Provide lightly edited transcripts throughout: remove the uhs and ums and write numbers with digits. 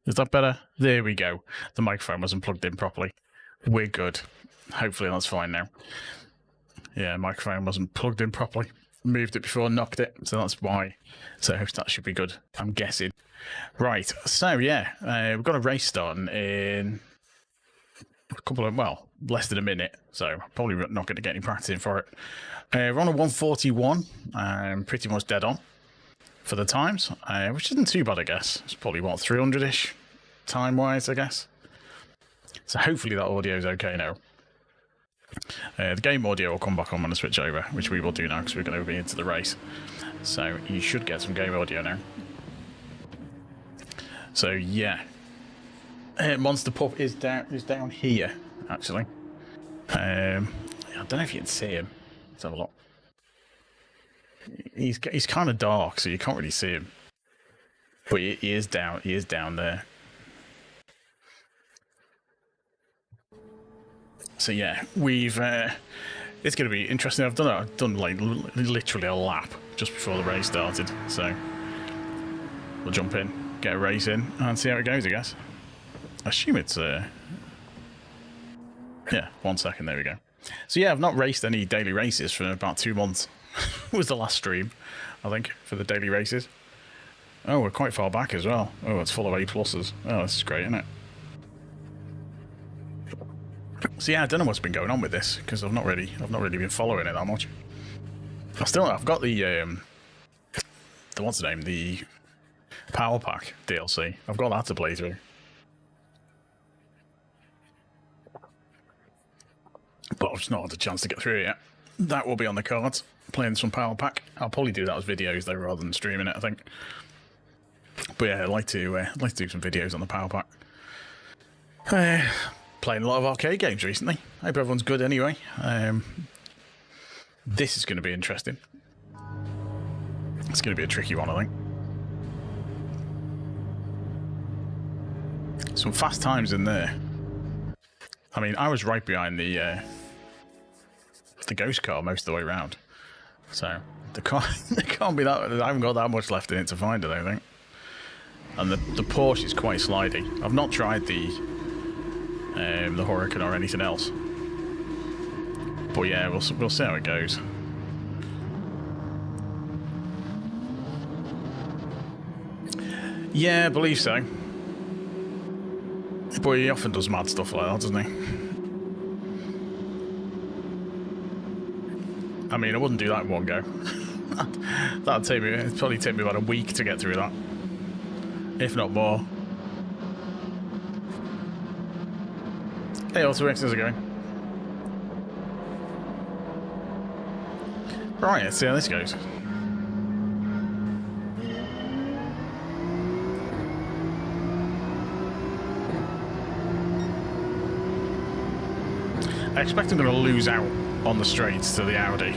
Is that better? There we go. The microphone wasn't plugged in properly. We're good. Hopefully that's fine now. Yeah, microphone wasn't plugged in properly. Moved it before, knocked it, so that's why. So that should be good, I'm guessing. Right, so yeah, we've got a race starting in a couple of, well, less than a minute, so probably not going to get any practice in for it. We're on a 141, pretty much dead on for the times, which isn't too bad, I guess. It's probably, what, 300-ish time-wise, I guess. So hopefully that audio is okay now. The game audio will come back on when I switch over, which we will do now because we're going to be into the race. So you should get some game audio now. So yeah, Monster Pup is down here actually. I don't know if you can see him. Let's have a look. He's kind of dark, so you can't really see him. But he is down. He is down there. So yeah, we've. It's going to be interesting. I've done like literally a lap just before the race started. So we'll jump in, get a race in, and see how it goes. I guess. I assume it's. Yeah, 1 second. There we go. So yeah, I've not raced any daily races for about 2 months. Was the last stream, I think, for the daily races. Oh, we're quite far back as well. Oh, it's full of A+. Oh, this is great, isn't it? So yeah, I don't know what's been going on with this because I've not really been following it that much. I've got the what's the name, the Power Pack DLC. I've got that to play through, but I've just not had a chance to get through it yet. That will be on the cards. Playing some Power Pack. I'll probably do that as videos though, rather than streaming it, I think. But yeah, I'd like to do some videos on the Power Pack. Playing a lot of arcade games recently. Hope everyone's good anyway. This is going to be interesting. It's going to be a tricky one, I think. Some fast times in there. I mean, I was right behind the ghost car most of the way around. So there can't be that. I haven't got that much left in it to find it, I don't think. And the Porsche is quite slidey. I've not tried the Huracan or anything else. But yeah, we'll see how it goes. Yeah, I believe so. But he often does mad stuff like that, doesn't he? I mean, I wouldn't do that in one go. It'd probably take me about a week to get through that, if not more. Hey, Auto X, how's it going? Right, let's see how this goes. I expect I'm going to lose out on the straights to the Audi.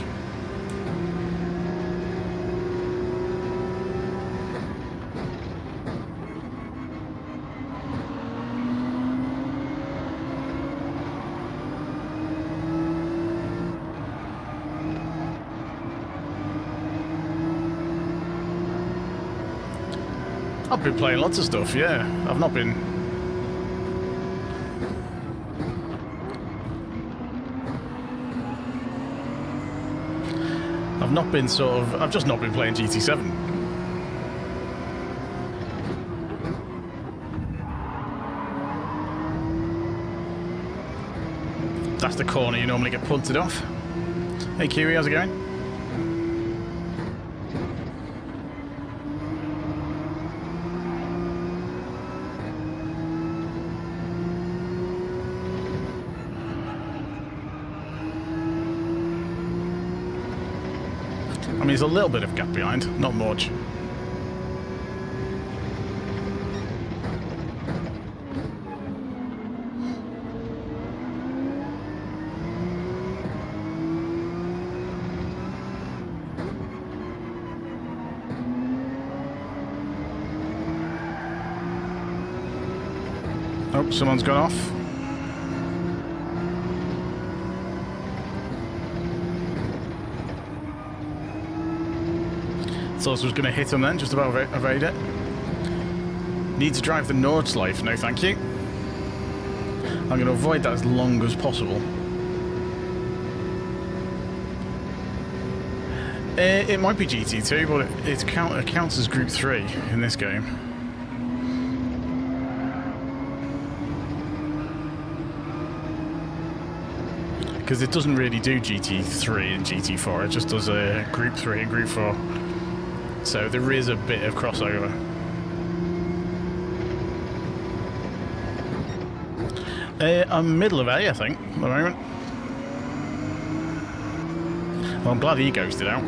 I've been playing lots of stuff, yeah. I've not been I've just not been playing GT7. That's the corner you normally get punted off. Hey Kiwi, how's it going? I mean, there's a little bit of gap behind, not much. Oh, someone's gone off. Thought I was going to hit him then, just about evade it. Need to drive the Nordschleife? No, thank you. I'm going to avoid that as long as possible. It might be GT2, but it counts as Group 3 in this game. Because it doesn't really do GT3 and GT4, it just does Group 3 and Group 4. So there is a bit of crossover. I'm middle of A, I think, at the moment. Well, I'm glad he ghosted out.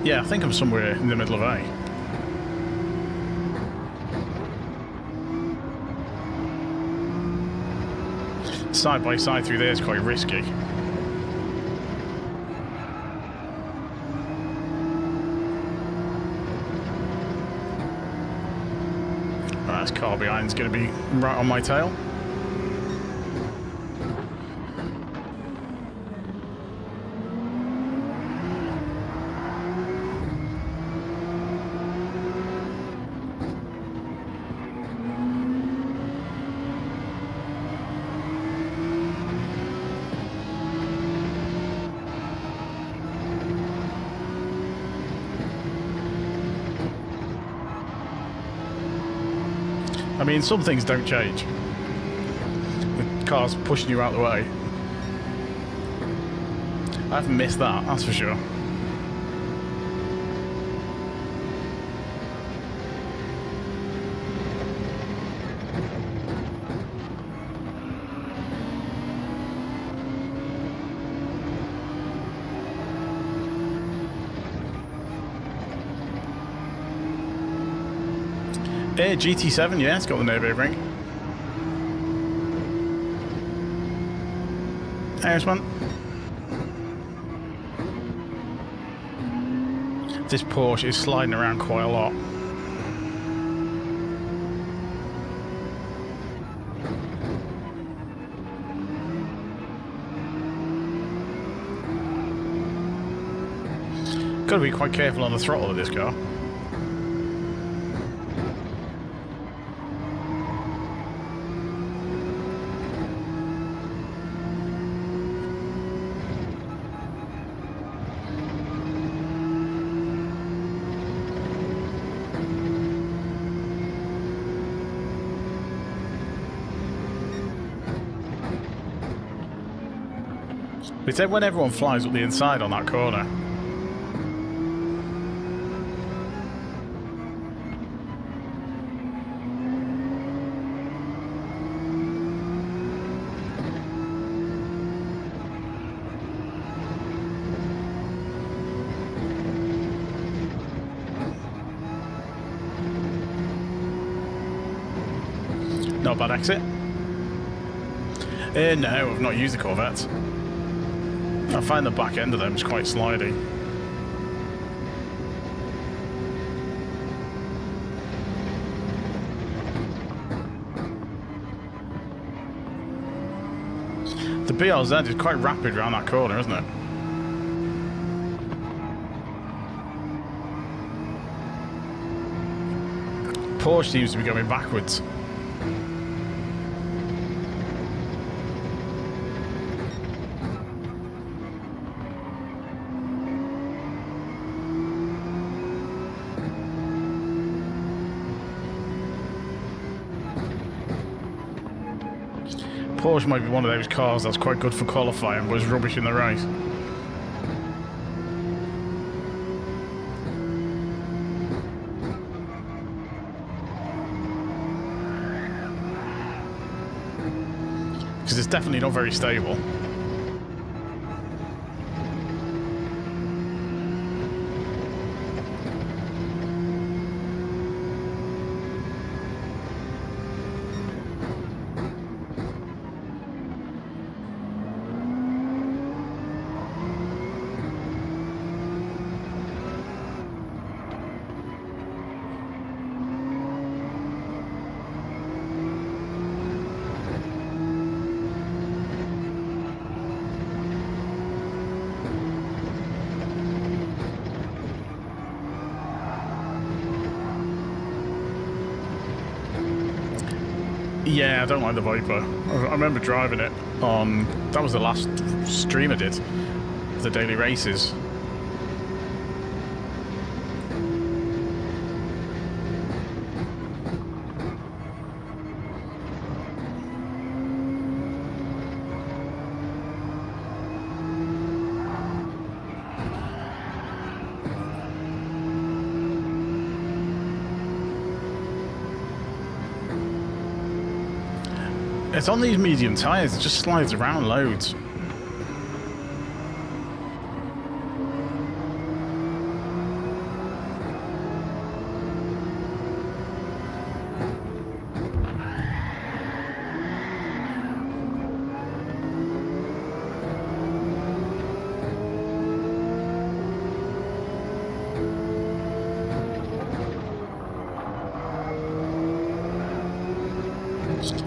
Yeah, I think I'm somewhere in the middle of A. Side by side through there is quite risky. That car behind is going to be right on my tail. I mean, some things don't change. The car's pushing you out of the way. I haven't missed that, that's for sure. GT7, yeah, it's got the Nürburgring. There's one. This Porsche is sliding around quite a lot. Got to be quite careful on the throttle with this car. It's when everyone flies up the inside on that corner. Not a bad exit. No, I've not used the Corvettes. I find the back end of them is quite slidey. The BRZ is quite rapid around that corner, isn't it? Porsche seems to be going backwards. Porsche might be one of those cars that's quite good for qualifying, but is rubbish in the race. Because it's definitely not very stable. Yeah, I don't like the Viper. I remember driving it on... That was the last stream I did. The daily races. It's on these medium tyres, it just slides around loads.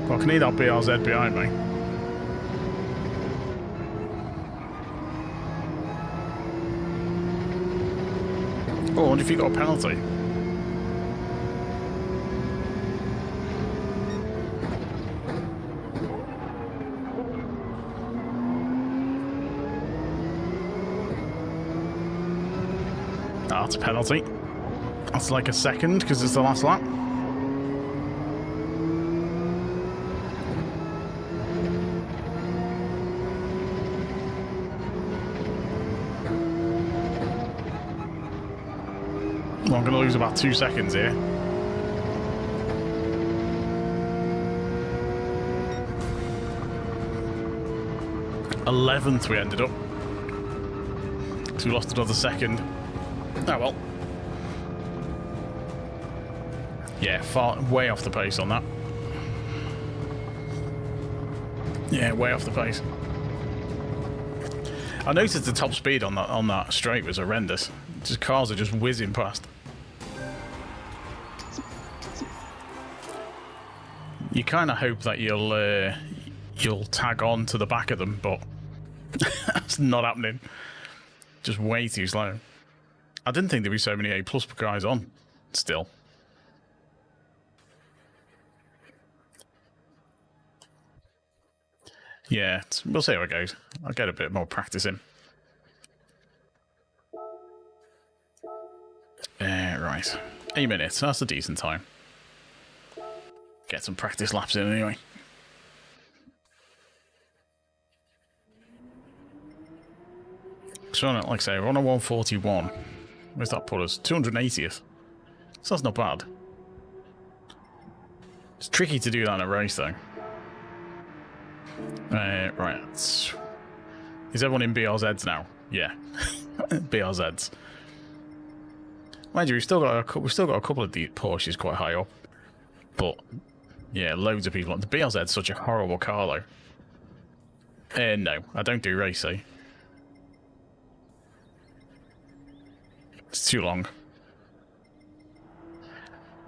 Well, I can hear that BRZ behind me. Oh, I wonder if you got a penalty. Ah, that's a penalty. That's like a second because it's the last lap. Well, I'm going to lose about 2 seconds here. th we ended up. So we lost another second. Oh well. Yeah, way off the pace on that. Yeah, way off the pace. I noticed the top speed on that straight was horrendous. Just cars are just whizzing past. You kind of hope that you'll tag on to the back of them, but that's not happening. Just way too slow. I didn't think there'd be so many A+ guys on still. Yeah, we'll see how it goes. I'll get a bit more practice in. Right. 8 minutes, that's a decent time. Get some practice laps in anyway. So, like I say, we're on a 141. Where's that put us? 280th. So that's not bad. It's tricky to do that in a race, though. Right. Is everyone in BRZs now? Yeah. BRZs. Mind you, we've still got a couple of the Porsches quite high up. But, yeah, loads of people. The BRZ's such a horrible car, though. No, I don't do racing. It's too long.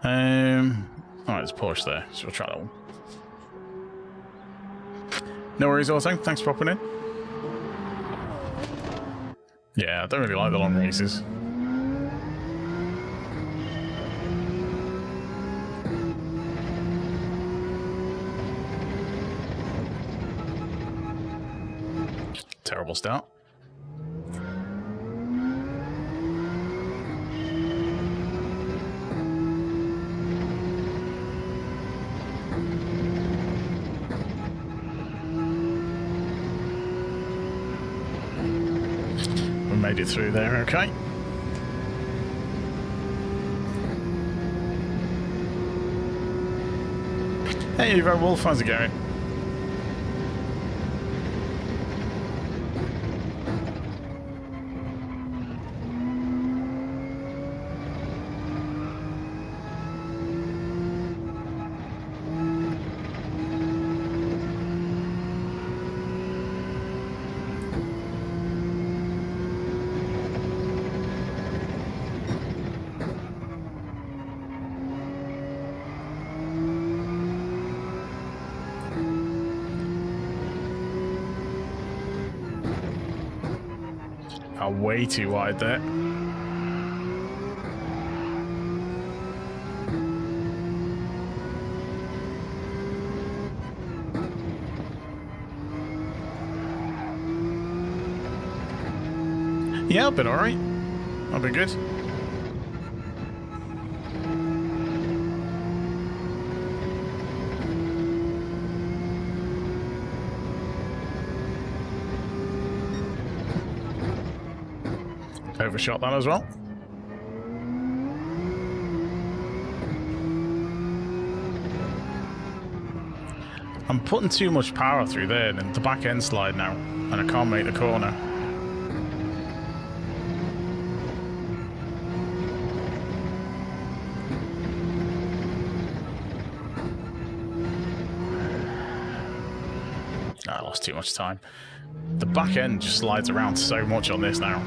Alright, there's Porsche there, so we'll try that one. No worries, also. Thanks for popping in. Yeah, I don't really like the long races. Terrible start. We made it through there, okay. Hey, AVerMedia, how's it going? Way too wide there. Yeah, I've been alright. I've been good. Overshot that as well. I'm putting too much power through there and the back end slide now, and I can't make the corner. I lost too much time. The back end just slides around so much on this now.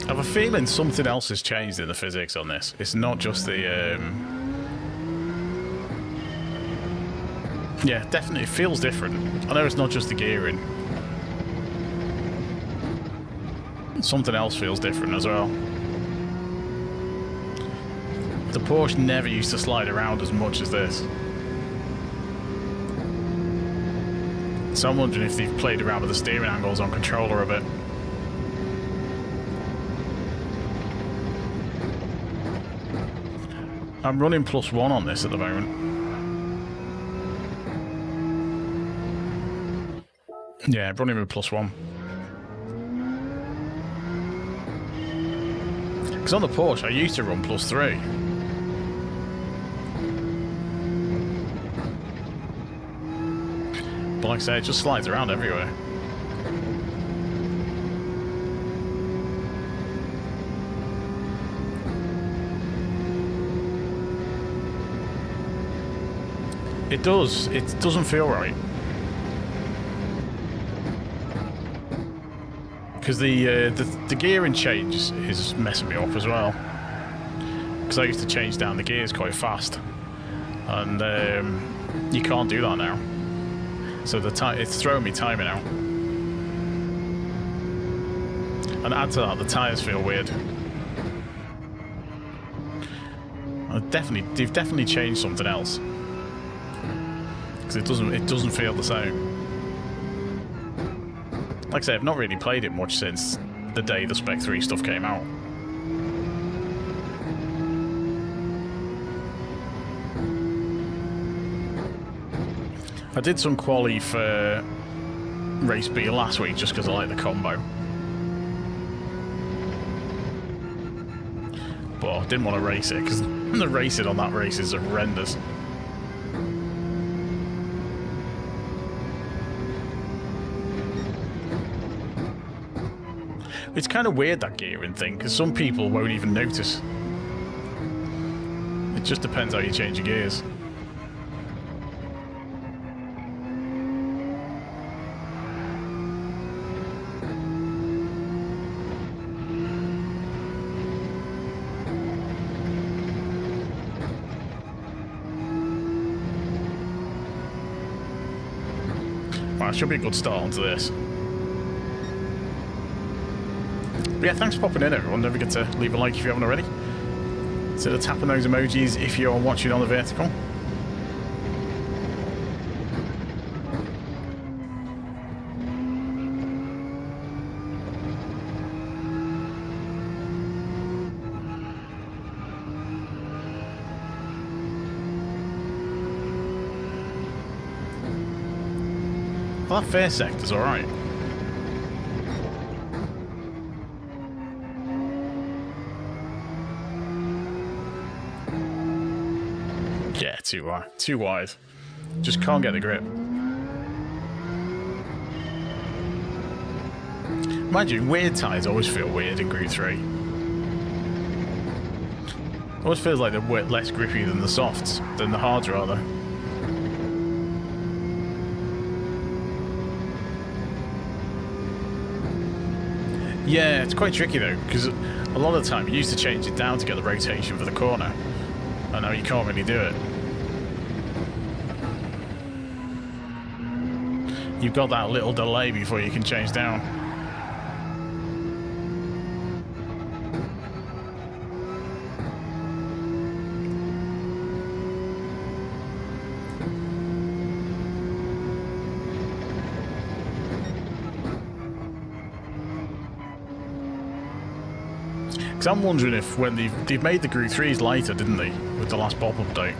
I have a feeling something else has changed in the physics on this. It's not just the... Yeah, definitely, it feels different. I know it's not just the gearing. Something else feels different as well. The Porsche never used to slide around as much as this. So I'm wondering if they've played around with the steering angles on controller a bit. I'm running +1 on this at the moment. Yeah, I'm running with +1. Because on the Porsche, I used to run +3. But like I say, it just slides around everywhere. It does. It doesn't feel right. Because the gearing change is messing me up as well. Because I used to change down the gears quite fast, and you can't do that now. So it's throwing me timing out. And add to that, the tyres feel weird. They've definitely changed something else. Because it doesn't feel the same. Like I say, I've not really played it much since the day the Spec 3 stuff came out. I did some quali for Race B last week just because I like the combo. But I didn't want to race it because the racing on that race is horrendous. It's kind of weird, that gearing thing, because some people won't even notice. It just depends how you change your gears. Right, should be a good start onto this. But yeah, thanks for popping in, everyone. Don't forget to leave a like if you haven't already. Consider tapping those emojis if you're watching on the vertical. Well, that first sector's alright. Yeah, too wide. Just can't get the grip. Mind you, weird tyres always feel weird in Gr.3. Always feels like they're less grippy than the softs, than the hards rather. Yeah, it's quite tricky though, because a lot of the time you used to change it down to get the rotation for the corner, and now you can't really do it. You've got that little delay before you can change down. Because I'm wondering if when they've made the Gr.3s lighter, didn't they, with the last Bob update?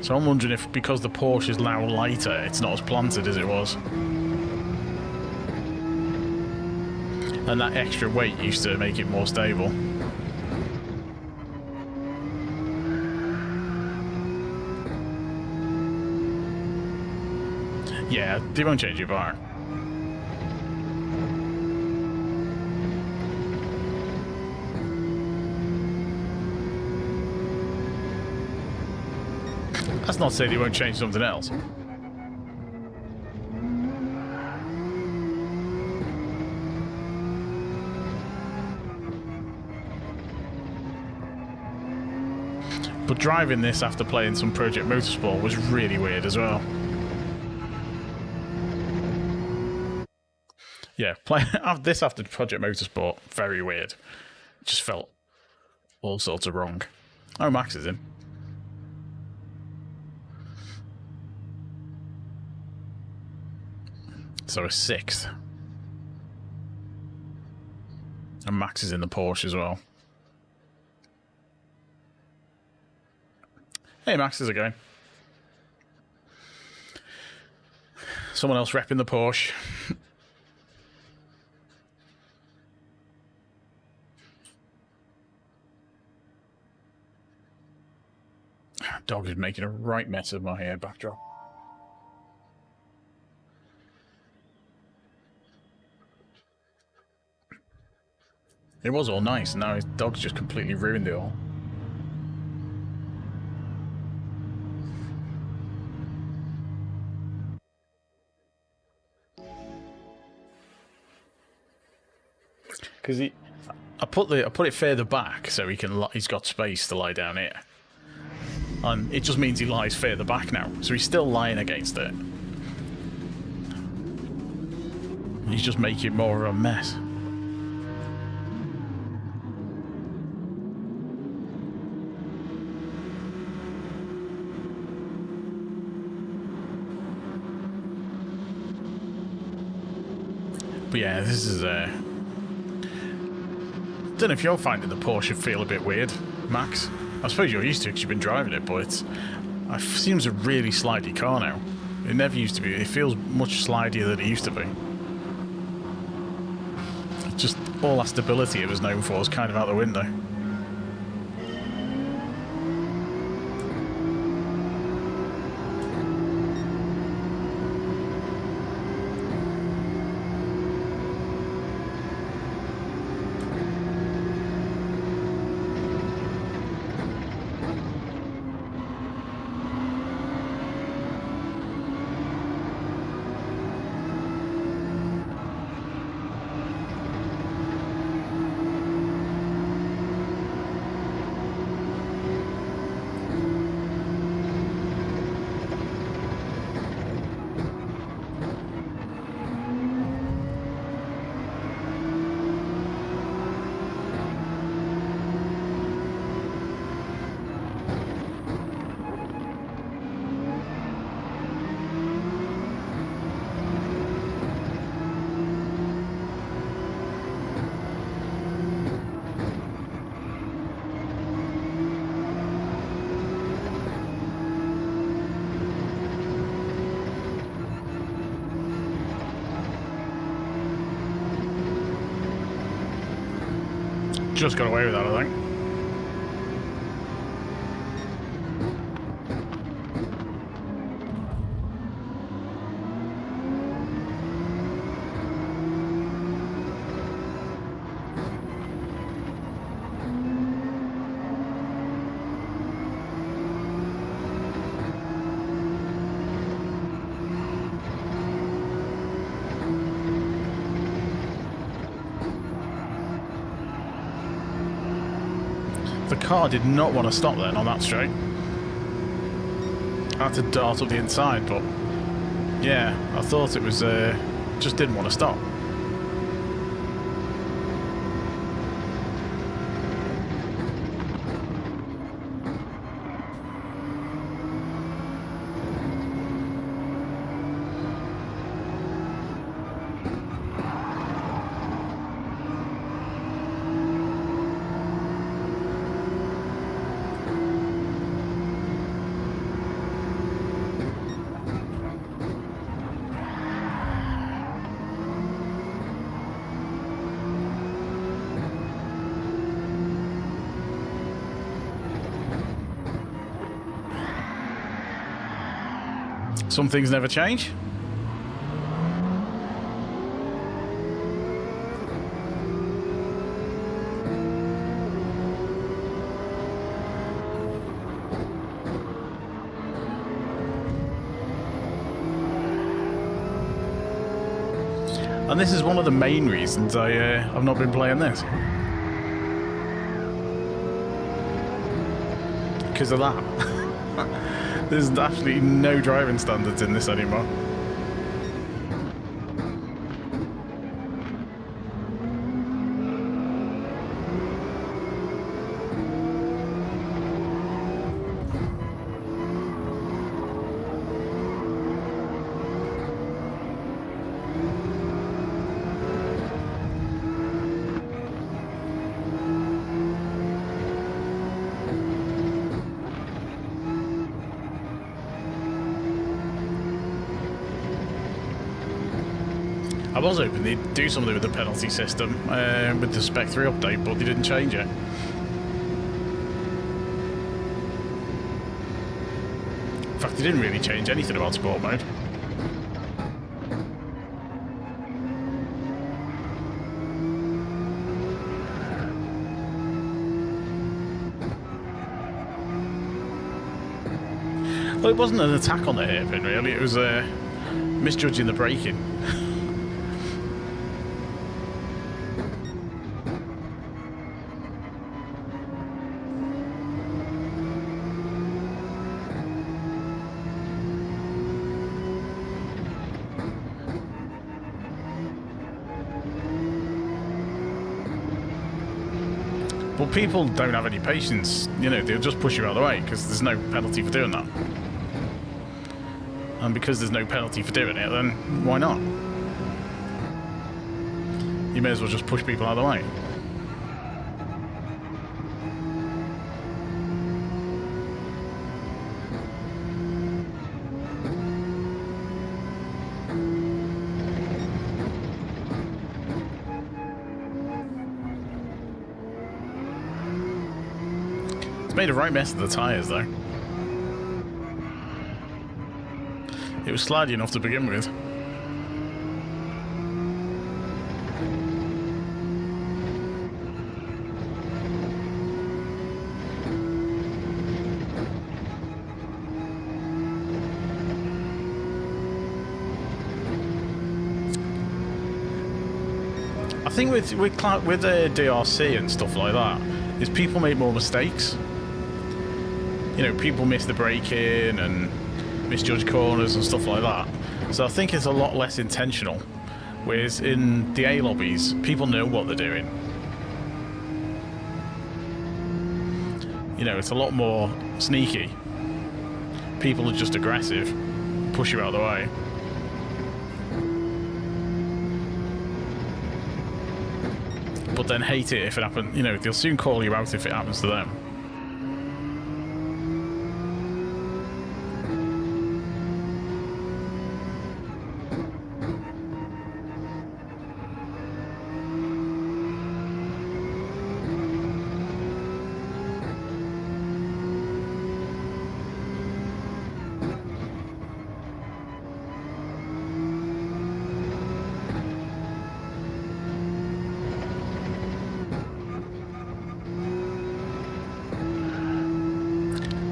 So I'm wondering if because the Porsche is now lighter, it's not as planted as it was. And that extra weight used to make it more stable. Yeah, they won't change your bar. That's not to say they won't change something else. But driving this after playing some Project Motorsport was really weird as well. Yeah, playing this after Project Motorsport, very weird. Just felt all sorts of wrong. Oh, Max is in. So a 6th. And Max is in the Porsche as well. Hey Max, how's it going? Someone else repping the Porsche. Dog is making a right mess of my backdrop. It was all nice, and now his dog's just completely ruined it all. Because I put it further back so he's got space to lie down here, and it just means he lies further back now, so he's still lying against it. He's just making more of a mess. But yeah, this is I don't know if you're finding the Porsche feel a bit weird, Max. I suppose you're used to it because you've been driving it, but it seems a really slidey car now. It never used to be. It feels much slidier than it used to be. Just all that stability it was known for is kind of out the window. Just got away with that, I think. The car did not want to stop then on that straight. I had to dart up the inside, but yeah, I thought it was just didn't want to stop. Some things never change. And this is one of the main reasons I've not been playing this. Because of that. There's absolutely no driving standards in this anymore. I was hoping they'd do something with the penalty system with the Spec 3 update, but they didn't change it. In fact, they didn't really change anything about sport mode. Well, it wasn't an attack on the hairpin, really. It was misjudging the braking. But people don't have any patience, you know, they'll just push you out of the way because there's no penalty for doing that. And because there's no penalty for doing it, then why not? You may as well just push people out of the way. Made a right mess of the tyres though. It was slidey enough to begin with. I think with DRC and stuff like that, is people make more mistakes. You know, people miss the braking and misjudge corners and stuff like that. So I think it's a lot less intentional. Whereas in the A lobbies, people know what they're doing. You know, it's a lot more sneaky. People are just aggressive, push you out of the way. But then hate it if it happens. You know, they'll soon call you out if it happens to them.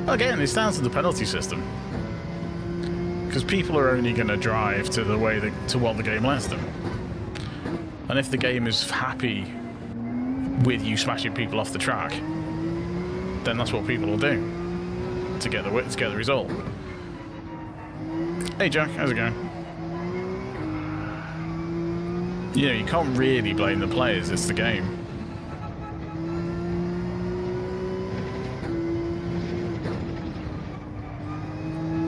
Again, it's down to the penalty system, because people are only going to drive to the way to what the game lets them. And if the game is happy with you smashing people off the track, then that's what people will do to get the result. Hey Jack, how's it going? You know, you can't really blame the players, it's the game.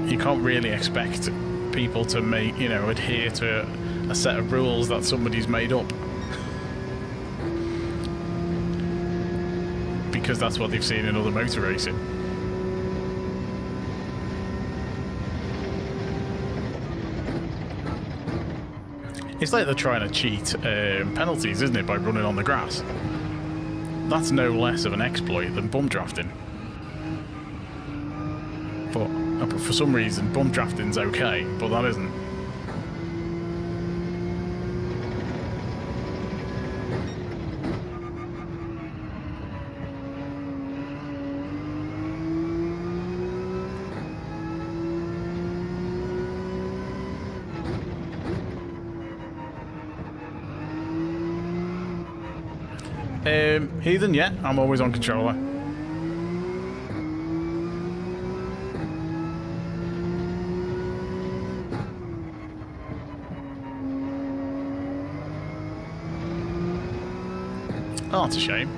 You can't really expect people to adhere to a set of rules that somebody's made up. Because that's what they've seen in other motor racing. It's like they're trying to cheat penalties, isn't it, by running on the grass? That's no less of an exploit than bum drafting. But But for some reason, bump drafting's okay, but that isn't. Heathen, yeah, I'm always on controller. Oh, that's a shame.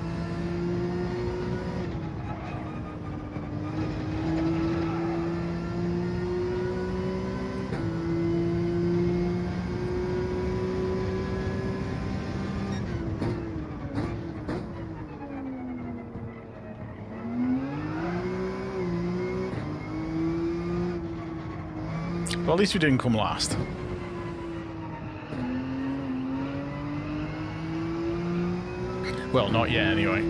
Well, at least we didn't come last. Well, not yet, anyway.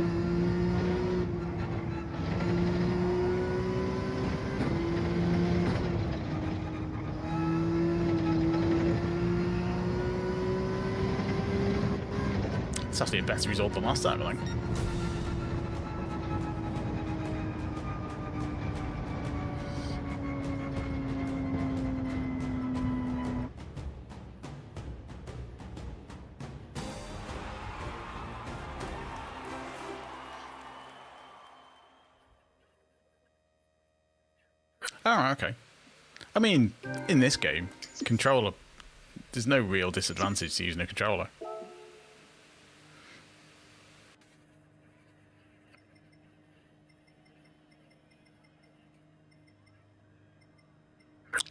It's actually a better result than last time, I think. Oh, okay. I mean, in this game, controller, there's no real disadvantage to using a controller.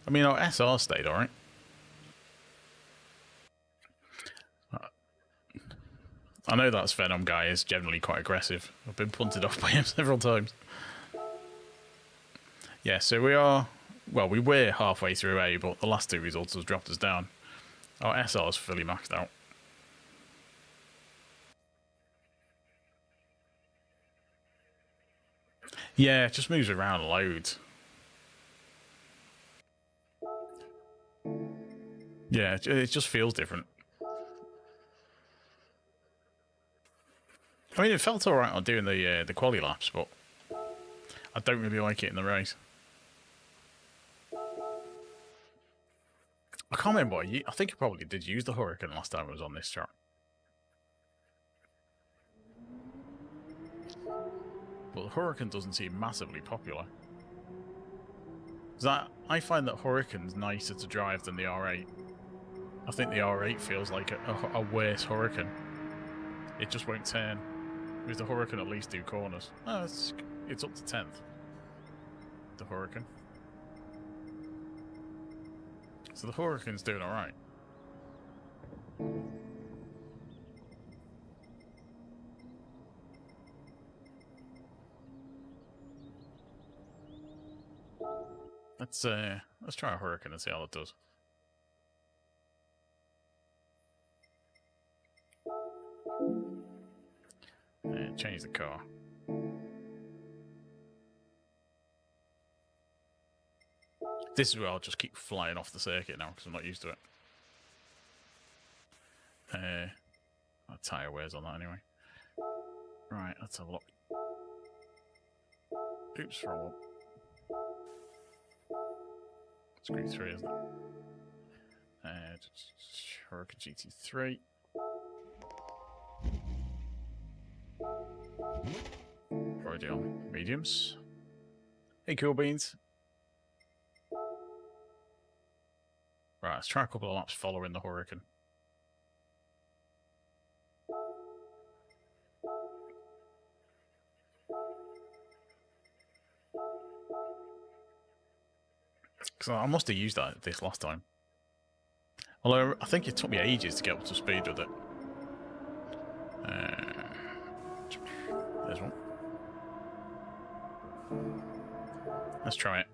I mean, our SR stayed alright. I know that Venom guy is generally quite aggressive. I've been punted off by him several times. Yeah, so we are... Well, we were halfway through A, but the last two results has dropped us down. Our SR is fully maxed out. Yeah, it just moves around loads. Yeah, it just feels different. I mean, it felt alright on doing the quali laps, but I don't really like it in the race. I can't remember what I think I probably did use the Hurricane last time I was on this track. But the Hurricane doesn't seem massively popular. I find that Hurricane's nicer to drive than the R8. I think the R8 feels like a worse Hurricane. It just won't turn. Whereas the Hurricane at least do corners. Oh, it's up to 10th. The Hurricane. So the Hurricane's doing alright. Let's try a Hurricane and see how it does. And change the car. This is where I'll just keep flying off the circuit now because I'm not used to it. Our tyre wears on that anyway. Right, let's have a look. Oops, wrong one. It's Gr.3, isn't it? Hurricane GT3. Already on mediums. Hey, cool beans. Right, let's try a couple of laps following the Hurricane. Because I must have used this last time. Although I think it took me ages to get up to speed with it. There's one. Let's try it.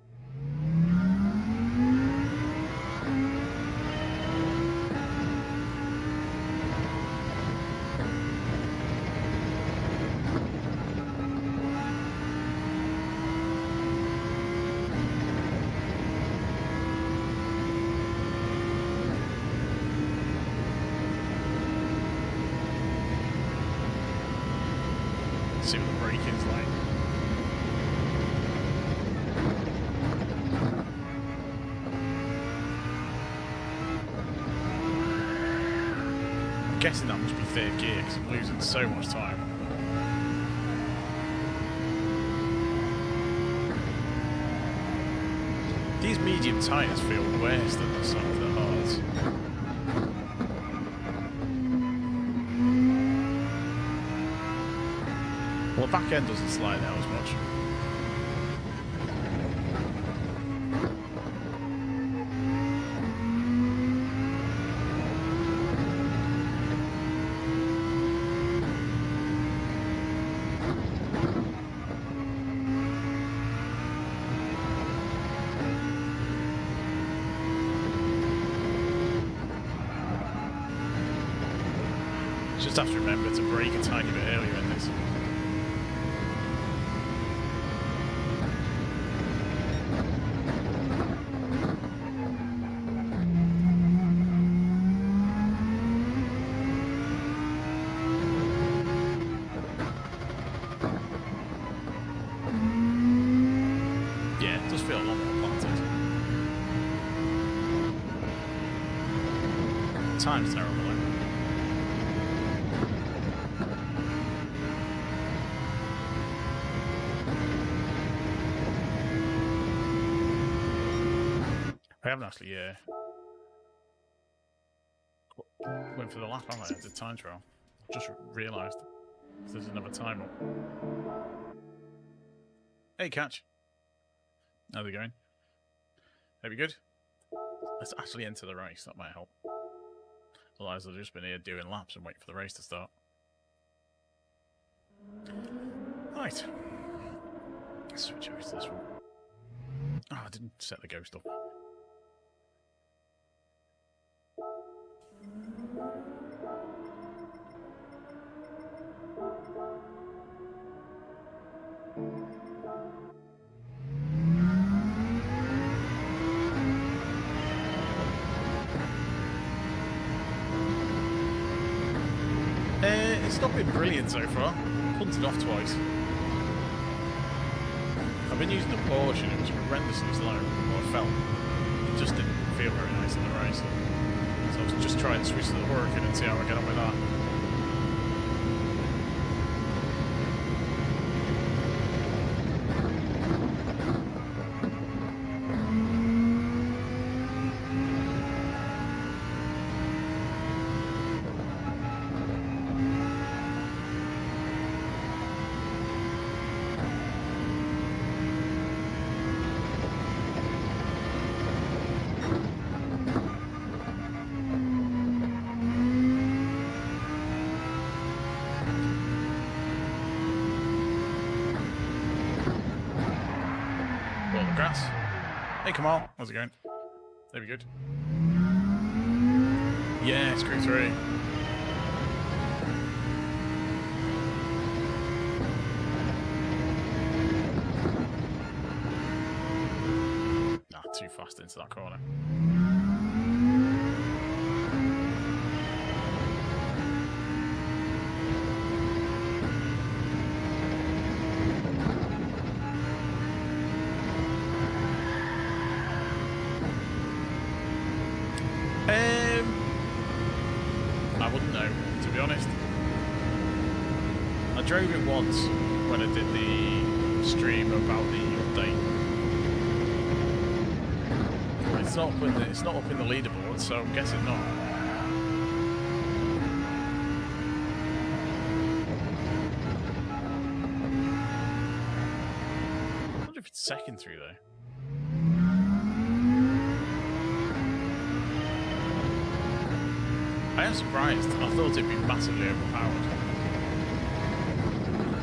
See what the braking's like. I'm guessing that must be third gear because I'm losing so much time. These medium tyres feel worse than the hards. Well, the back end doesn't slide out as much. Just have to remember to brake a tiny bit earlier in this. Yeah, it does feel a lot more planted. Time's terrible. I haven't actually went for the lap, haven't I? It's a time trial. Just realised there's another time up. Hey, Catch. How's it going? Are we good? Let's actually enter the race. That might help. Otherwise, I've just been here doing laps and waiting for the race to start. Right. Let's switch over to this one. Oh, I didn't set the ghost up. It's not been brilliant so far. Punted off twice. I've been using the Porsche and it was horrendously slow, or I felt. It just didn't feel very nice in the race. So I was just trying to switch to the Huracan and see how I get on with that. Grass. Hey, Kamal. How's it going? There we go. Yeah, it's Gr.3. Ah, too fast into that corner. I wouldn't know, to be honest. I drove it once when I did the stream about the update. It's not up in the leaderboard, so I'm guessing not. I wonder if it's second through though. I am surprised. I thought it'd be massively overpowered.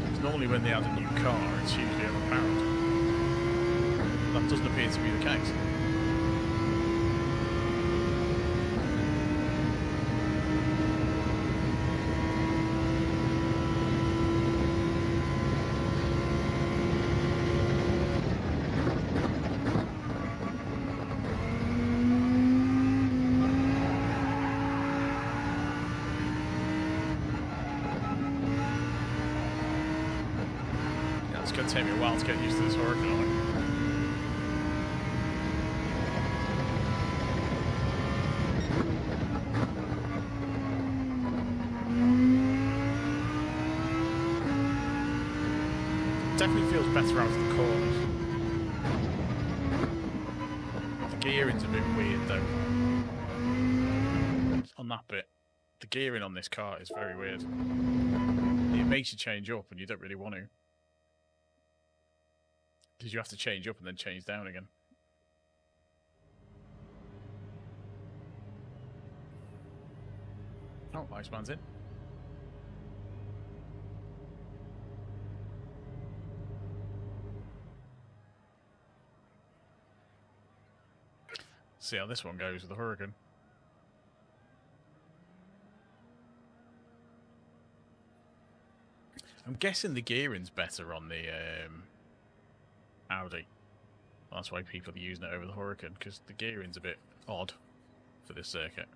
Because normally when they add a new car, it's hugely overpowered. That doesn't appear to be the case. going to take me a while to get used to this hurricane, I think. Definitely feels better out of the corners. The gearing's a bit weird though. On that bit, the gearing on this car is very weird. It makes you change up and you don't really want to. Because you have to change up and then change down again. Oh, Iceman's in. See how this one goes with the Huracan. I'm guessing the gearing's better on the Audi. That's why people are using it over the Huracan, because the gearing's a bit odd for this circuit.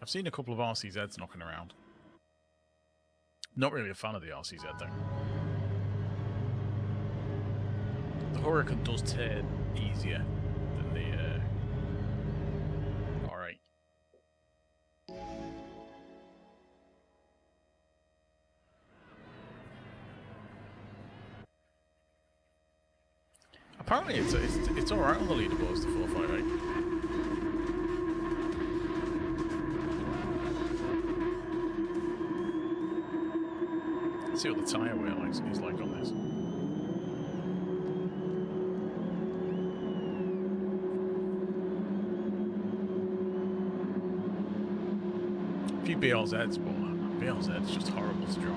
I've seen a couple of RCZs knocking around. Not really a fan of the RCZ though. The Huracan does turn easier than the R8. Apparently it's alright on the leaderboards, the 458. Let's see what the tyre wear is like on this. A few BLZs, but BLZ's just horrible to drive.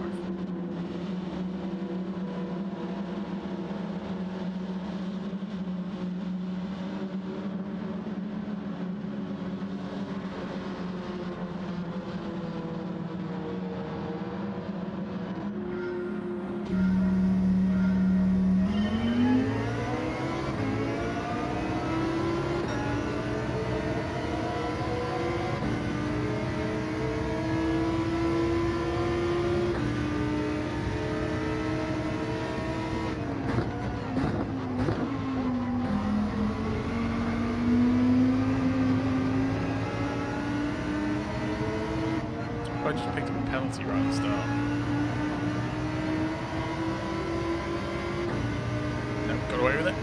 I just picked up a penalty right at the start. No, got away with it.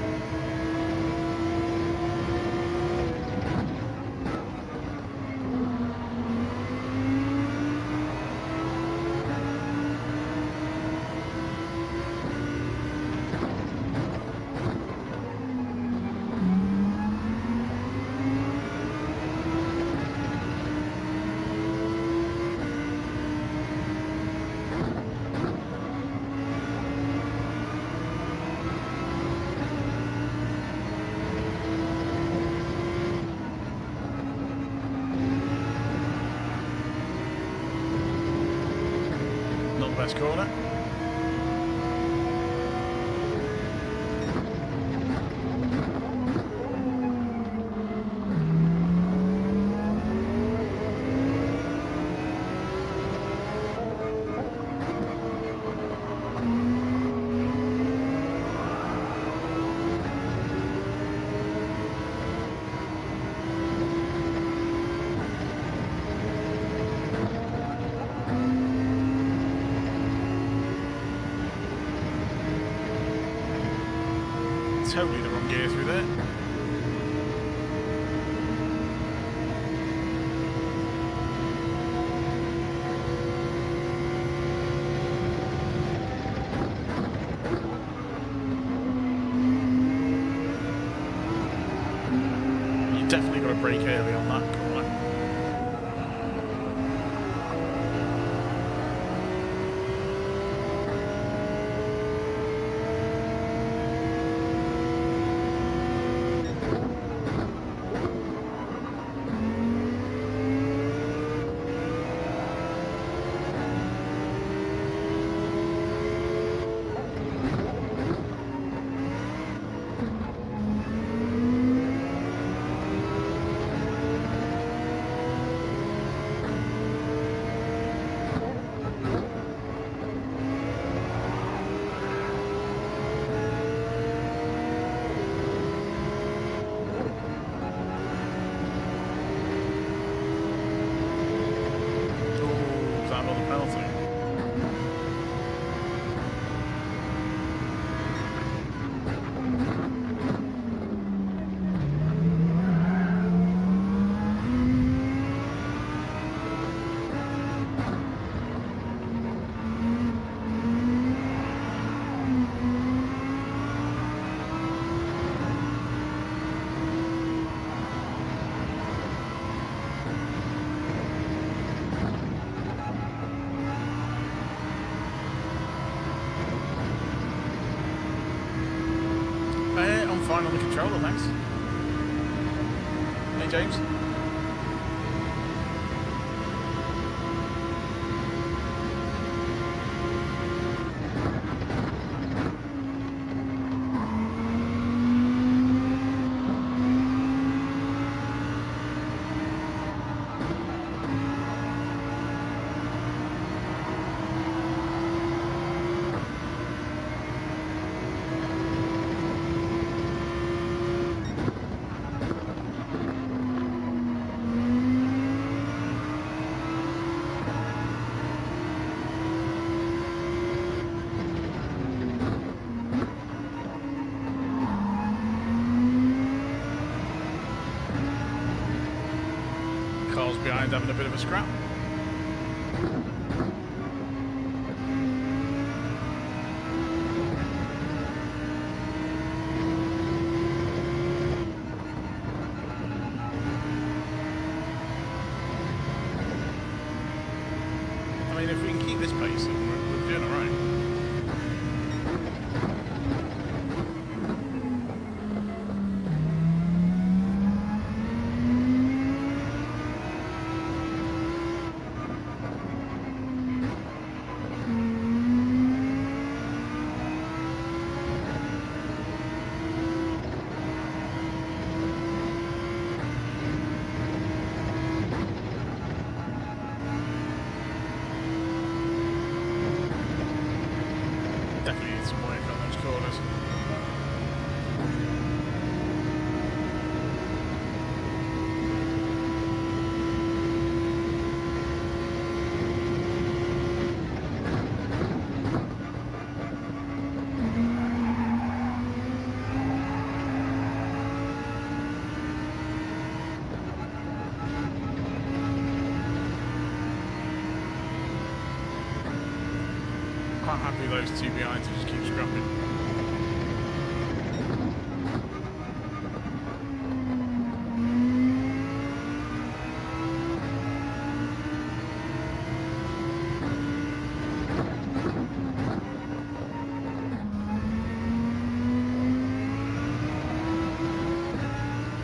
Best corner. Totally the wrong gear through there. You definitely got to brake early on that corner. for the penalty. I'm fine on the controller, thanks. Hey, James. Car's behind having a bit of a scrap. I mean, if we can keep this pace, then we're doing alright. Definitely need some work on those corners. Quite happy those two behind to just keep scrapping.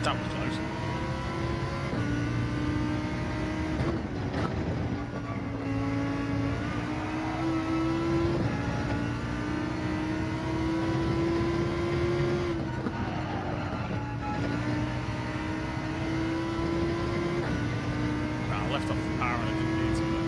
That was close. Left off the power and I didn't need to there.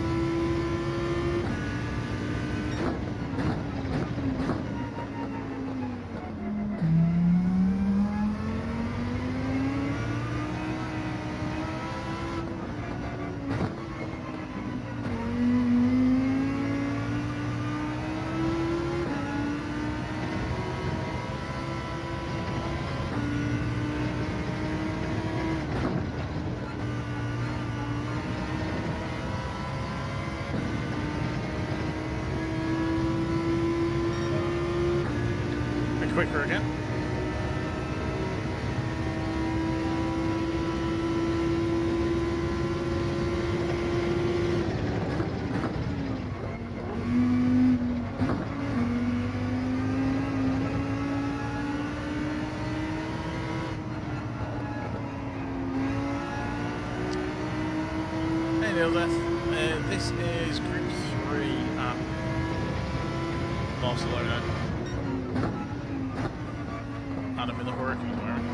Quicker again. Hey Neil there. This is Gr.3 at Barcelona. And I'm in the hurricane wearing.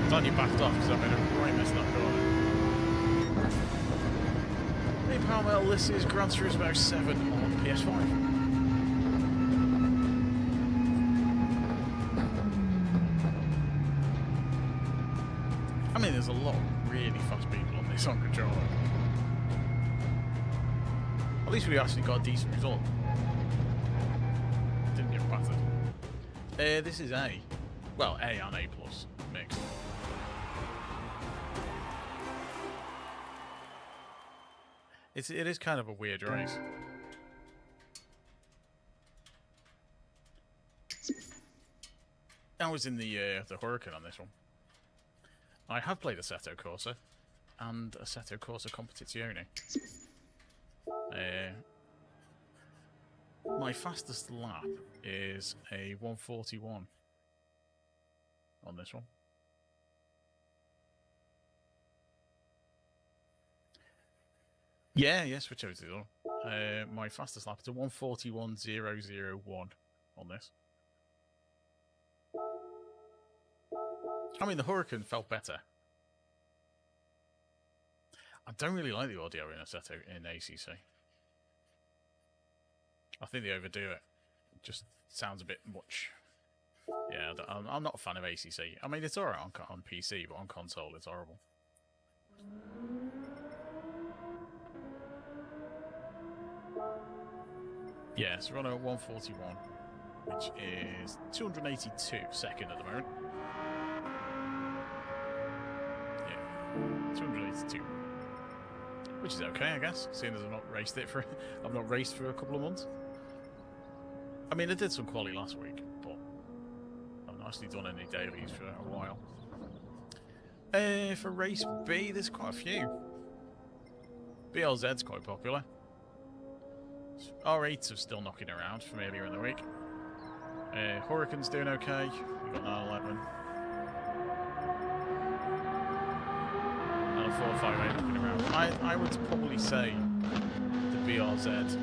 Glad you backed off because I made a right mess in that corner. Hey Palmel, this is Gran Turismo 7 on PS5. I mean, there's a lot of really fast people on this on controller. At least we actually got a decent result. Didn't get battered. This is A. Well, A and A plus mixed. It is kind of a weird race. I was in the Huracan on this one. I have played Assetto Corsa and Assetto Corsa Competizione. My fastest lap is a 141 on this one. Yeah, switch over to the other. My fastest lap is a 141.001 on this. I mean, the Huracan felt better. I don't really like the audio in Assetto in ACC. I think they overdo it. It just sounds a bit much. Yeah, I'm not a fan of ACC. I mean, it's alright on PC, but on console it's horrible. Yeah, so we're on a 141, which is 282 second at the moment. Yeah, 282, which is okay, I guess, seeing as I've not raced for a couple of months. I mean, I did some quali last week, but I've not actually done any dailies for a while. For race B, there's quite a few. BLZ's quite popular. R8s are still knocking around from earlier in the week. Huracan's doing okay. We've got 911. And a 458 knocking around. I would probably say the BRZ,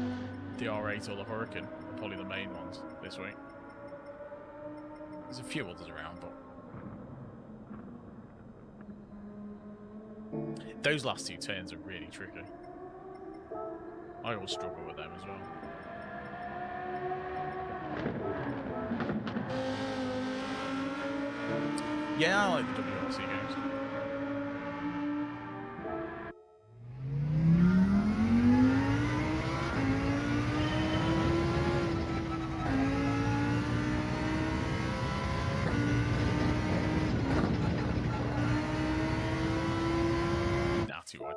the R8 or the Huracan are probably the main ones this week. There's a few others around, but those last two turns are really tricky. I always struggle with them as well. Yeah, I like the WRC games. Nah, too wide.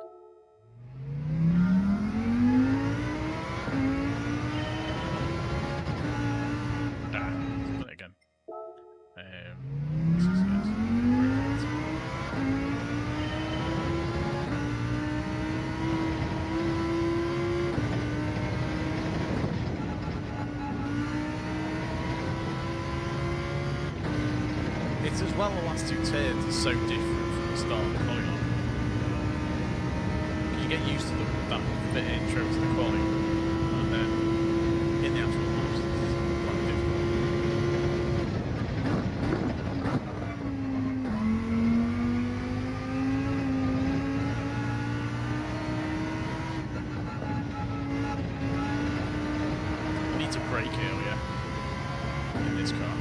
It's as well the last two turns are so different from the start of the quali line. You get used to that bit intro to the quali, and then in the actual laps it's quite difficult. I need to brake earlier in this car.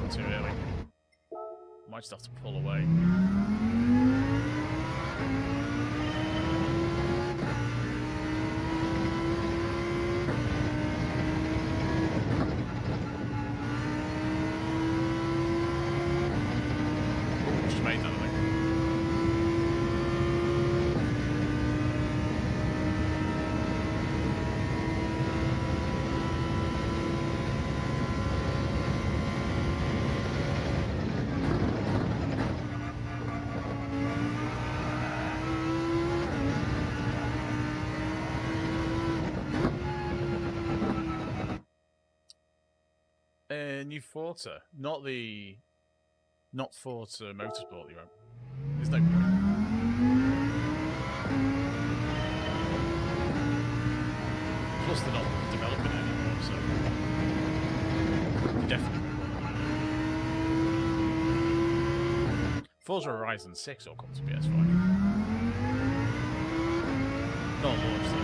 Too early. Might just have to pull away. Just made that, I think. new Forza, not Forza Motorsport. You won't. There's no point. Plus, they're not developing it anymore, so you definitely won't. Forza Horizon 6 will come to PS5. Not launch though.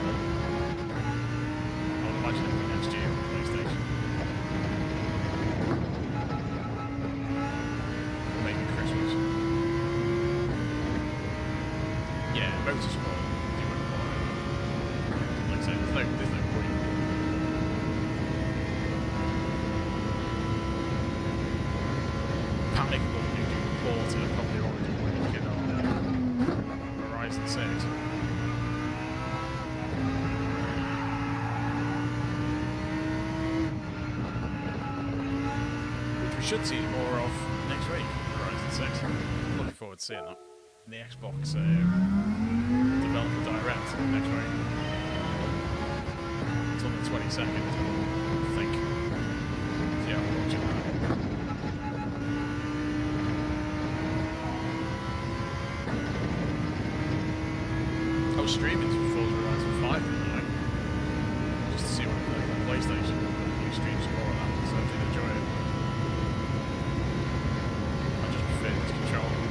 I would imagine it'll be next year on PlayStation. Or maybe Christmas. Yeah, Motorsport. You wouldn't want it. Like I said, there's no point. Panic button you do Porter probably already working on Horizon 6. Which we should see more of next week, Horizon 6. Looking forward to seeing that in the Xbox Developer Direct next week. It's on the 22nd, I think. So yeah, we're watching that. I was streaming some Forza Horizon 5 the other night, just to see what it played on PlayStation. You stream some more of that, so I did enjoy it. I just prefer this controller.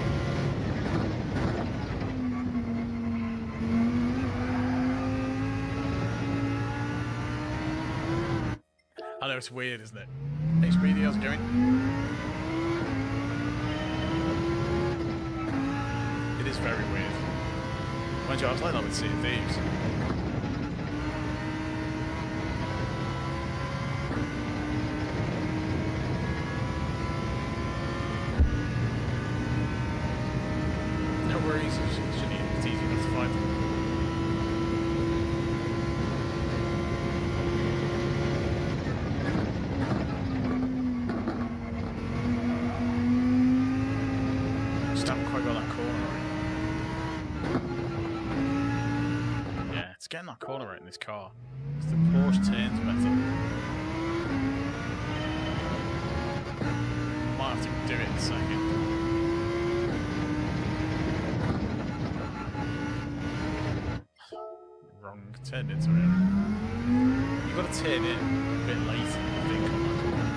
I know it's weird, isn't it? AVerMedia, how's it going? It is very weird. Mind you, I was like that with Sea of Thieves. No worries, it's easy enough to find. Just haven't quite got that corner right. It's getting that corner right in this car. It's the Porsche turns better. Might have to do it in a second. Wrong turn into it. You've got to turn in a bit late, I think, on that corner.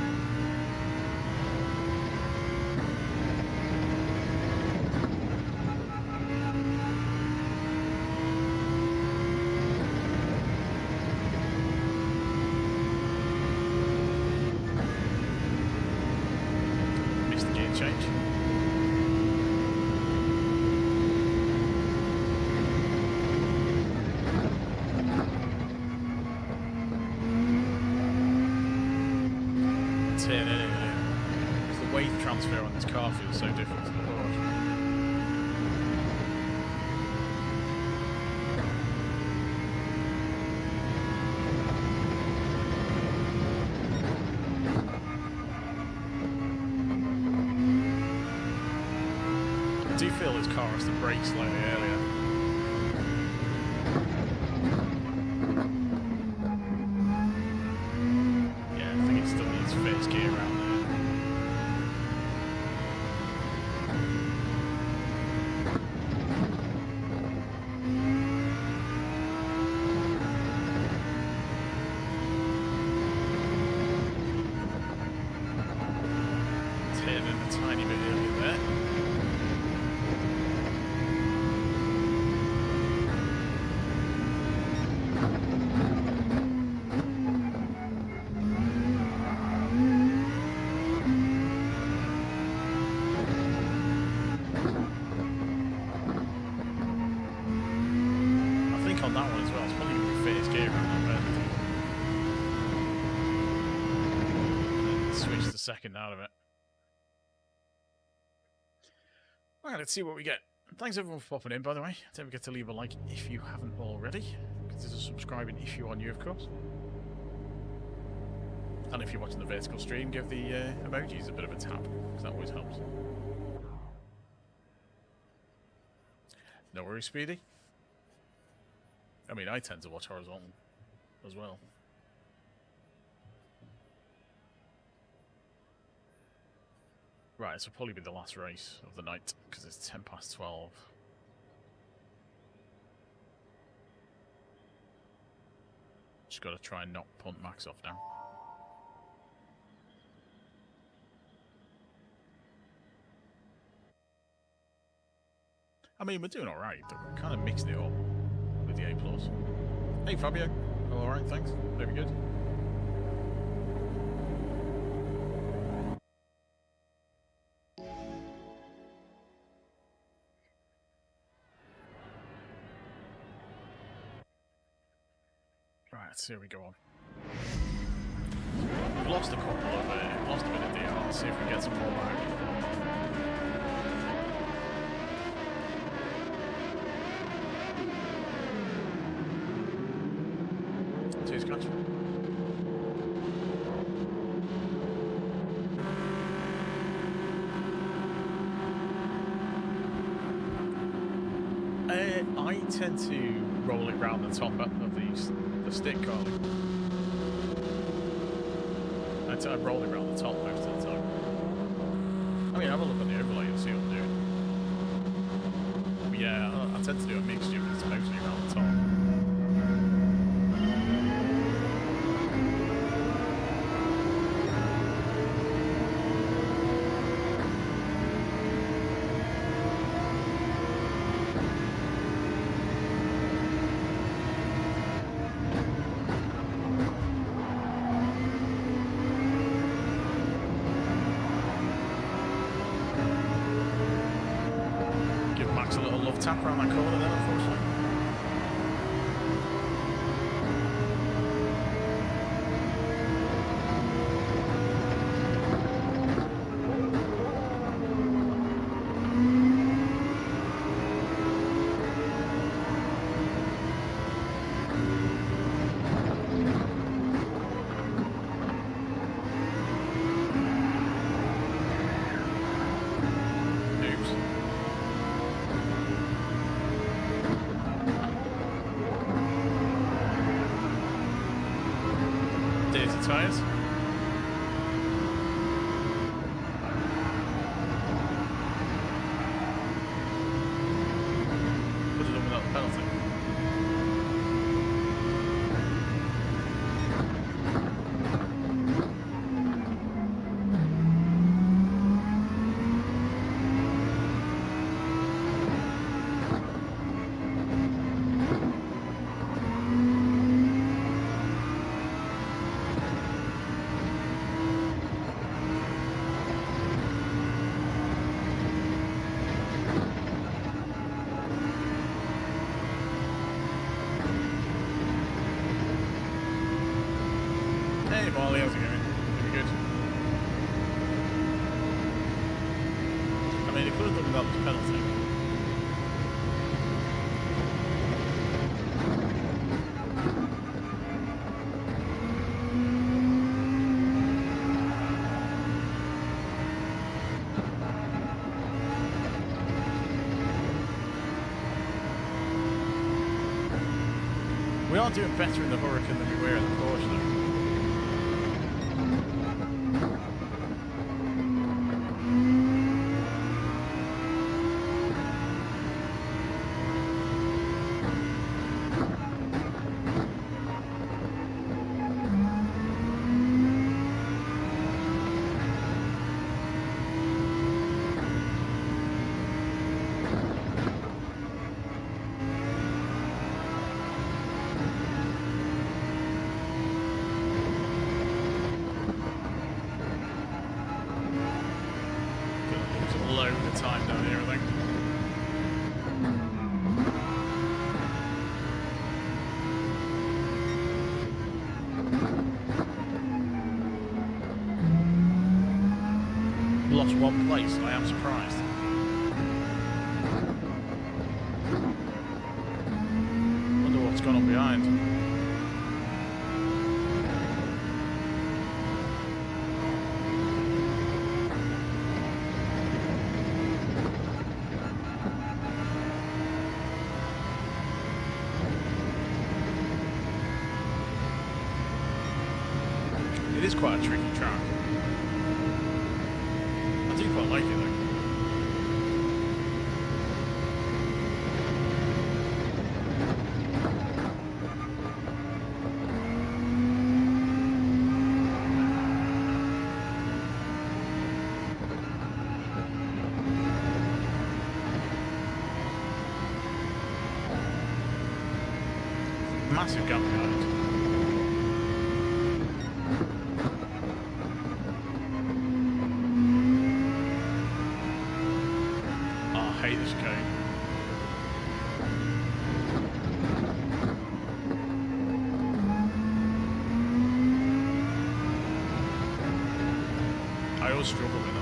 Change. Turn in it. Because the weight transfer on this car feels so different to the Porsche. I do feel this car has to brake slightly earlier. Yeah, I think it still needs first gear around there. Turning a tiny bit earlier there. On that one as well, it's probably going to be first gear around that bend. And then switch the second out of it. Alright, let's see what we get. Thanks everyone for popping in, by the way. Don't forget to leave a like if you haven't already. Consider subscribing if you are new, of course. And if you're watching the vertical stream, give the emojis a bit of a tap, because that always helps. No worries, Speedy. I mean, I tend to watch horizontal as well. Right, this will probably be the last race of the night, because it's 12:10. Just got to try and knock punt Max off now. I mean, we're doing alright, but we're kind of mixing it up with the A+. Hey Fabio, all alright, thanks. Very good. Right, let's see how we go on. We've lost a couple of lost a bit of DR. Let's see if we get some more back. Cheers, Catch. I tend to roll it round the top of the stick, Carly. I roll it around the top most of the time. I mean, have a look on the overlay and see what I'm doing. But yeah, I tend to do a mixture, but it's mostly around the top. Tap around that corner then, unfortunately. Tyres. Could have done without the penalty. Molly, how's it going? Pretty good. I mean, it could have done without this penalty. We are doing better in the Hurricane than we were in the Porsche, though. Time down here, I think. Lost one place, I am surprised. Wonder what's gone on behind. It is quite a tricky track. I do actually quite like it though. Massive gap behind. Oh, I hate this cone. I always struggle with that.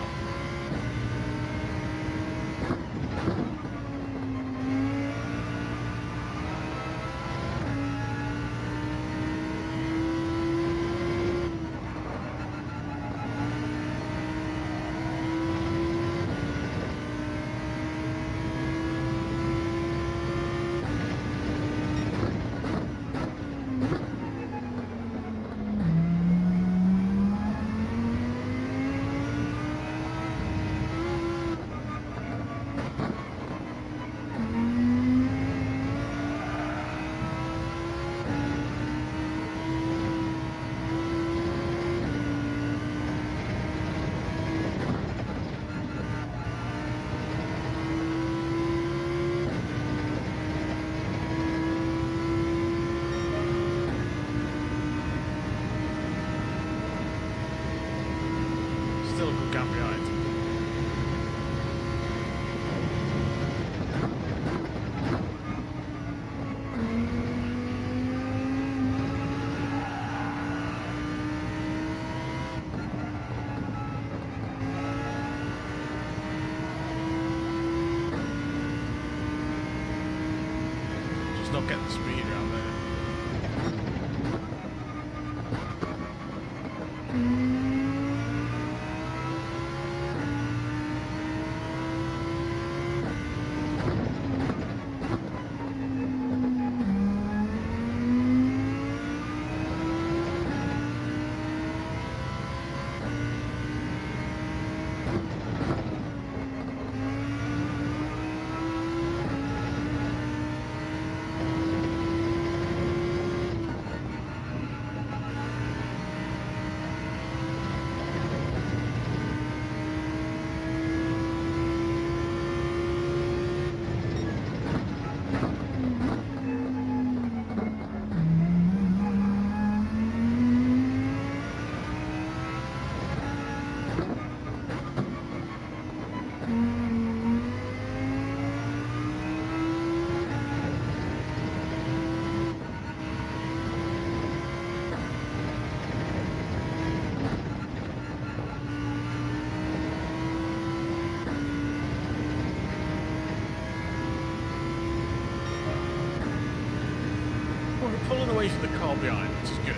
Still a good gap behind. Just not getting the speed around there. Pulling away from the car behind, which is good.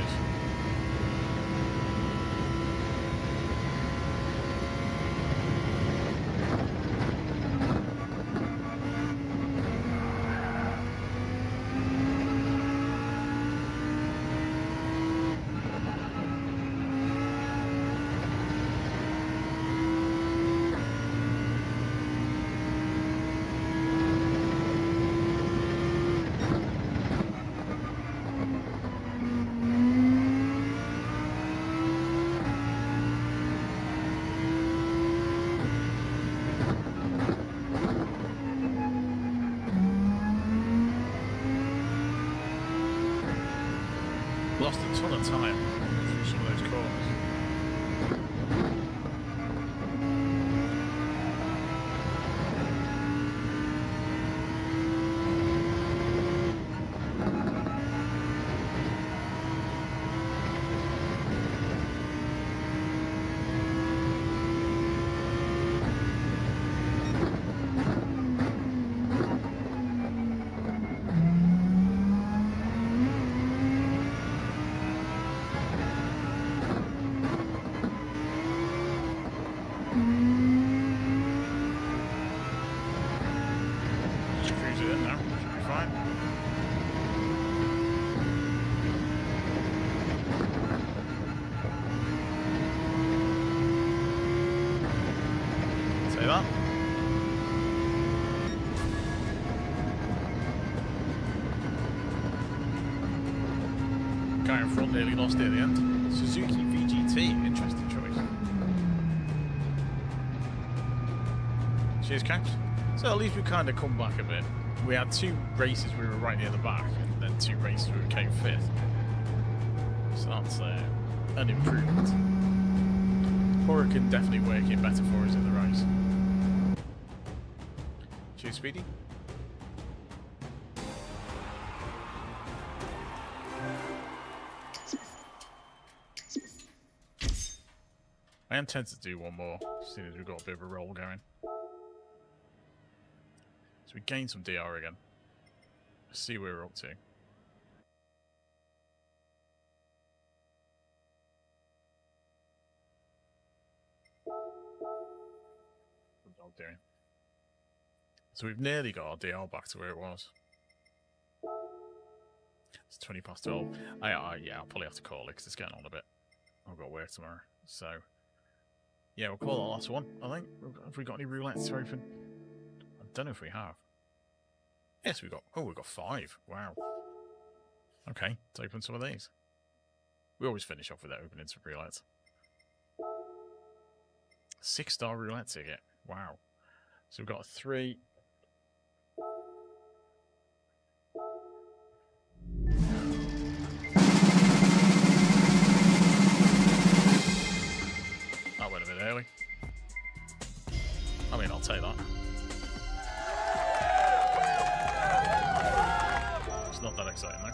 Lost a ton of time through some of those corners. that. Guy in front nearly lost it at the end. Suzuki VGT, interesting choice. Cheers, Caps. So at least we kind of come back a bit. We had 2 races we were right near the back, and then 2 races we came 5th. So that's an improvement. Huracan definitely working better for us in the race. Cheers, Speedy. I am tempted to do one more, seeing as we've got a bit of a roll going. So we gain some DR again. Let's see where we're up to. What's the dog doing? So we've nearly got our DR back to where it was. It's 20 past 12. Yeah, I'll probably have to call it because it's getting on a bit. I've got work tomorrow, so yeah, we'll call it the last one. I think. Have we got any roulettes to open? I don't know if we have. Yes, we've got. Oh, we've got 5. Wow. Okay, let's open some of these. We always finish off with that opening some roulettes. 6-star roulette ticket. Wow. So we've got 3. That went a bit early. I mean, I'll take that. It's not that exciting though.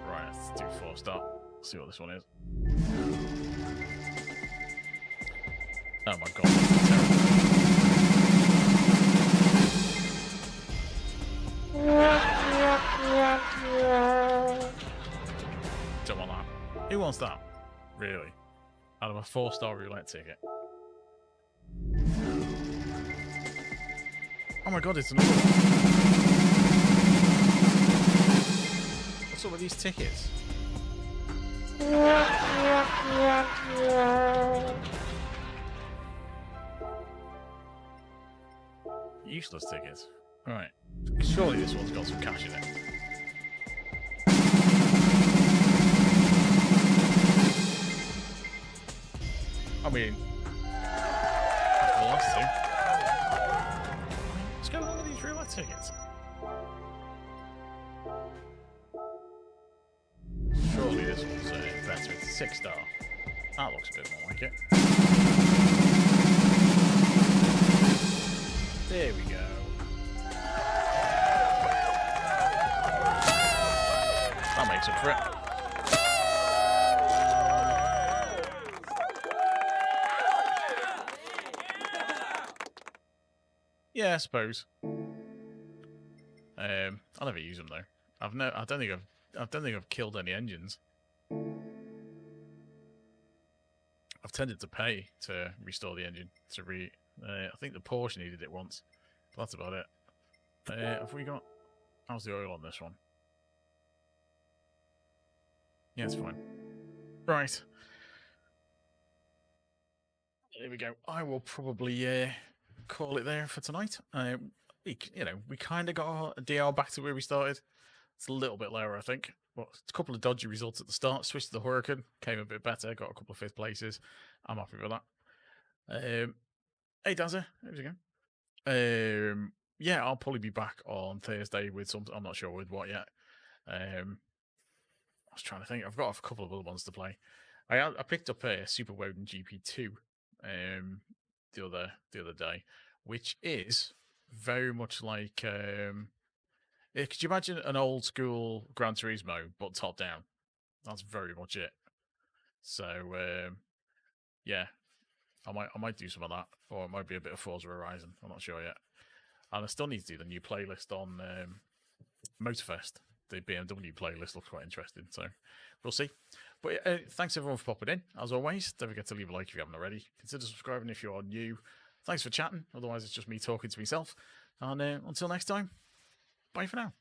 Right, let's do 4-star. See what this one is. Oh my god, that's terrible. Don't want that. Who wants that? Really? Out of a 4-star roulette ticket. Oh my god, it's another one. What's up with these tickets? Useless tickets. Right. Surely this one's got some cash in it. I mean, after the last 2. What's going on with these roulette tickets? Surely this one's better. It's a 6-star. That looks a bit more like it. There we go. That makes up for it. Yeah, I suppose. I never use them though. I don't think I've killed any engines. I've tended to pay to restore the engine. I think the Porsche needed it once. But that's about it. Have we got? How's the oil on this one? Yeah, it's fine. Right. There we go. I will probably call it there for tonight. We kind of got a DR back to where we started. It's a little bit lower, I think. But a couple of dodgy results at the start. Switched to the Huracan, came a bit better. Got a couple of 5th places. I'm happy with that. Hey, Dazza, how's it going? Yeah, I'll probably be back on Thursday with something. I'm not sure with what yet. I was trying to think. I've got a couple of other ones to play. I picked up a Super Woden GP2 the other day, which is very much like could you imagine an old school Gran Turismo but top down? That's very much it. So yeah, I might do some of that, or it might be a bit of Forza Horizon. I'm not sure yet. And I still need to do the new playlist on Motorfest. The BMW playlist looks quite interesting, so we'll see. But thanks everyone for popping in. As always, don't forget to leave a like if you haven't already. Consider subscribing if you are new. Thanks for chatting. Otherwise, it's just me talking to myself. And until next time, bye for now.